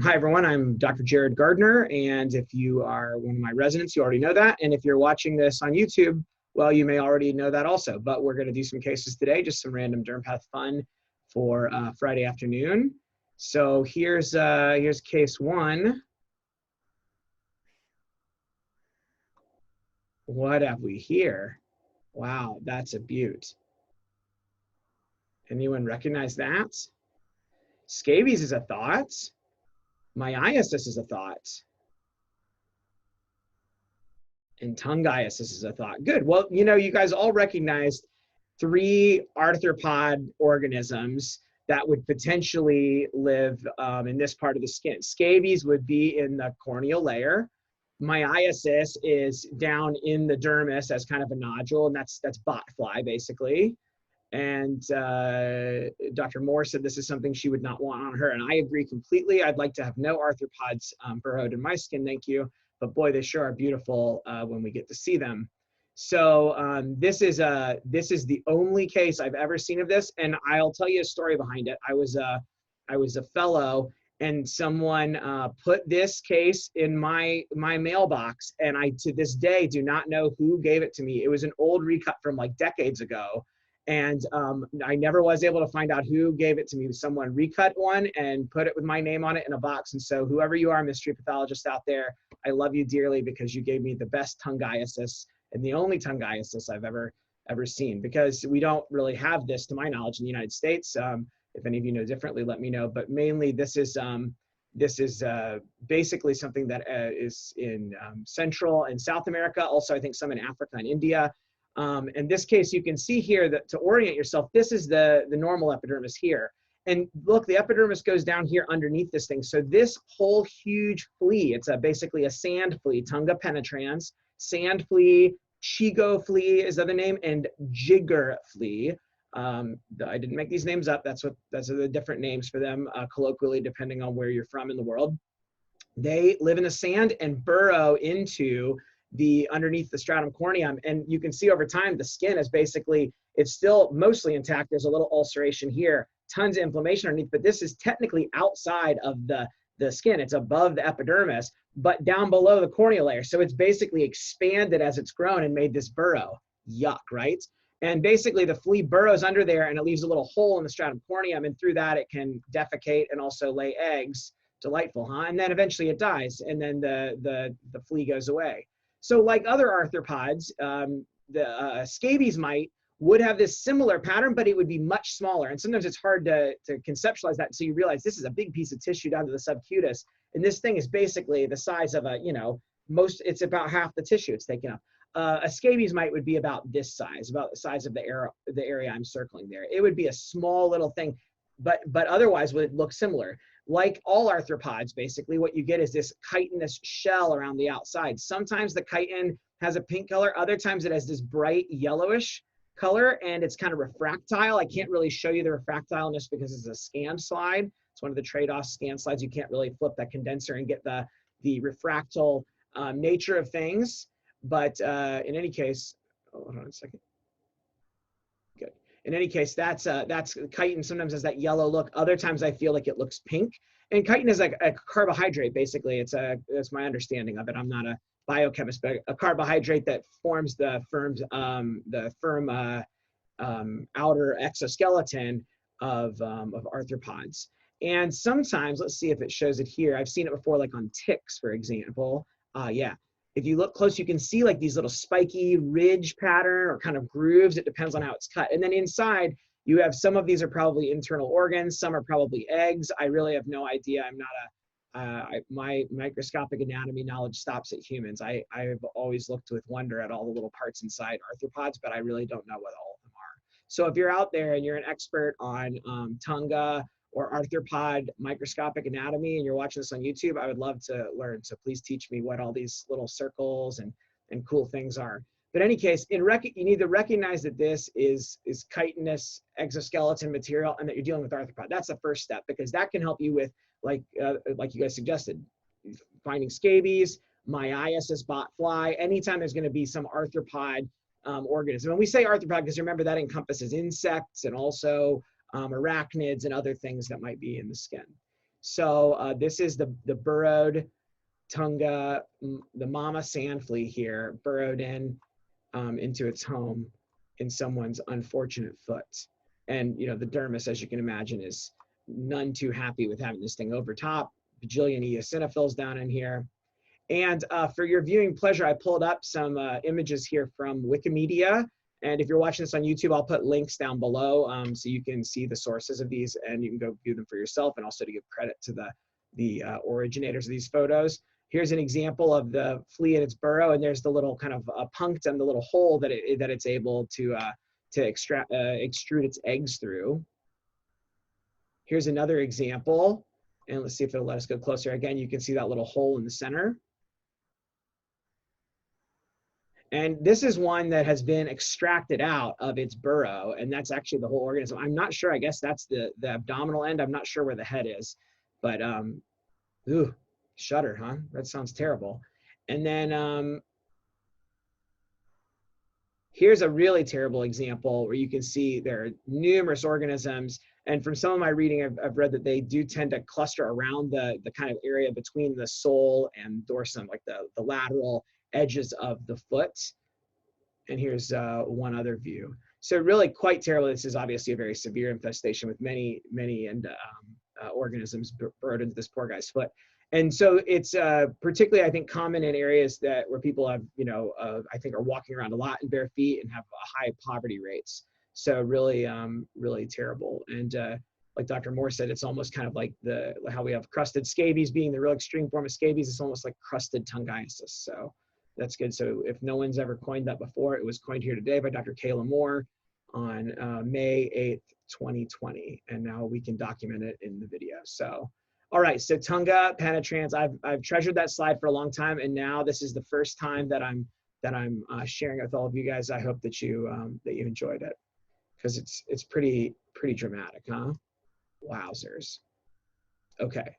Hi, everyone. I'm Dr. Jared Gardner, and if you are one of my residents, you already know that. And if you're watching this on YouTube, well, you may already know that also. But we're going to do some cases today, just some random dermpath fun for Friday afternoon. So here's case one. What have we here? Wow, that's a beaut. Anyone recognize that? Scabies is a thought. Myiasis is a thought. And Tungiasis is a thought. Good. Well, you know, you guys all recognized three arthropod organisms that would potentially live in this part of the skin. Scabies would be in the corneal layer. Myiasis is down in the dermis as kind of a nodule, and that's botfly basically. And Dr. Mohr said this is something she would not want on her, and I agree completely. I'd like to have no arthropods burrowed in my skin, thank you. But boy, they sure are beautiful when we get to see them. So this is the only case I've ever seen of this, and I'll tell you a story behind it. I was a fellow, and someone put this case in my mailbox, and I to this day do not know who gave it to me. It was an old recut from like decades ago. And I never was able to find out who gave it to me. Someone recut one and put it with my name on it in a box. And so whoever you are, mystery pathologist out there, I love you dearly because you gave me the best Tungiasis and the only Tungiasis I've ever seen, because we don't really have this, to my knowledge, in the United States. If any of you know differently, let me know. But mainly this is basically something that is in Central and South America. Also, I think some in Africa and India. In this case, you can see here that to orient yourself, this is the normal epidermis here. And look, the epidermis goes down here underneath this thing. So this whole huge flea, it's basically a sand flea, Tunga penetrans, sand flea, chigoe flea is the other name, and jigger flea. I didn't make these names up. Those are the different names for them colloquially, depending on where you're from in the world. They live in the sand and burrow into underneath the stratum corneum, and you can see over time the skin is basically, it's still mostly intact. There's a little ulceration here, tons of inflammation underneath, but this is technically outside of the skin. It's above the epidermis, but down below the corneal layer. So it's basically expanded as it's grown and made this burrow. Yuck, right? And basically the flea burrows under there and it leaves a little hole in the stratum corneum, and through that it can defecate and also lay eggs. Delightful, huh? And then eventually it dies, and then the flea goes away. So like other arthropods, the scabies mite would have this similar pattern, but it would be much smaller. And sometimes it's hard to conceptualize that until you realize this is a big piece of tissue down to the subcutis. And this thing is basically the size of it's about half the tissue it's taking up. A scabies mite would be about this size, about the size of the area I'm circling there. It would be a small little thing, but otherwise would look similar. Like all arthropods, basically, what you get is this chitinous shell around the outside. Sometimes the chitin has a pink color. Other times it has this bright yellowish color, and it's kind of refractile. I can't really show you the refractileness because it's a scan slide. It's one of the trade-off scan slides. You can't really flip that condenser and get the refractal nature of things. But in any case, hold on a second. Good. In any case, that's chitin sometimes has that yellow look. Other times I feel like it looks pink. And chitin is like a carbohydrate, basically. That's my understanding of it. I'm not a biochemist, but a carbohydrate that forms the firm outer exoskeleton of arthropods. And sometimes, let's see if it shows it here. I've seen it before, like on ticks, for example. Yeah. If you look close, you can see like these little spiky ridge pattern or kind of grooves. It depends on how it's cut. And then inside, you have some of these are probably internal organs. Some are probably eggs. I really have no idea. I'm not my microscopic anatomy knowledge stops at humans. I've always looked with wonder at all the little parts inside arthropods, but I really don't know what all of them are. So if you're out there and you're an expert on Tunga or arthropod microscopic anatomy and you're watching this on YouTube, I would love to learn. So please teach me what all these little circles and cool things are. But in any case, you need to recognize that this is chitinous exoskeleton material and that you're dealing with arthropod. That's the first step, because that can help you with, like you guys suggested, finding scabies, myiasis, botfly, anytime there's going to be some arthropod organism. And we say arthropod because remember that encompasses insects and also arachnids and other things that might be in the skin. So this is the burrowed Tunga, the mama sand flea here, burrowed in into its home in someone's unfortunate foot. And you know, the dermis, as you can imagine, is none too happy with having this thing over top. Bajillion eosinophils down in here. And for your viewing pleasure, I pulled up some images here from Wikimedia. And if you're watching this on YouTube, I'll put links down below so you can see the sources of these and you can go view them for yourself, and also to give credit to the originators of these photos. Here's an example of the flea in its burrow, and there's the little kind of punctum, the little hole that it's able to extrude its eggs through. Here's another example, and let's see if it'll let us go closer. Again, you can see that little hole in the center. And this is one that has been extracted out of its burrow, and that's actually the whole organism. I'm not sure, I guess that's the abdominal end. I'm not sure where the head is, but ooh, shudder, huh? That sounds terrible. And then here's a really terrible example where you can see there are numerous organisms, and from some of my reading, I've read that they do tend to cluster around the kind of area between the sole and dorsum, like the lateral edges of the foot. And here's one other view. So really quite terrible. This is obviously a very severe infestation with many organisms burrowed into this poor guy's foot. And so it's particularly, I think, common in areas where people have, you know, I think are walking around a lot in bare feet and have high poverty rates. So really, really terrible. And like Dr. Mohr said, it's almost kind of like how we have crusted scabies being the real extreme form of scabies. It's almost like crusted tungiasis. So that's good. So if no one's ever coined that before, it was coined here today by Dr. Kayla Mohr on May 8th, 2020. And now we can document it in the video. So, all right, so Tunga, penetrans, I've treasured that slide for a long time. And now this is the first time that I'm sharing it with all of you guys. I hope that you enjoyed it, because it's pretty dramatic, huh? Wowzers. Okay.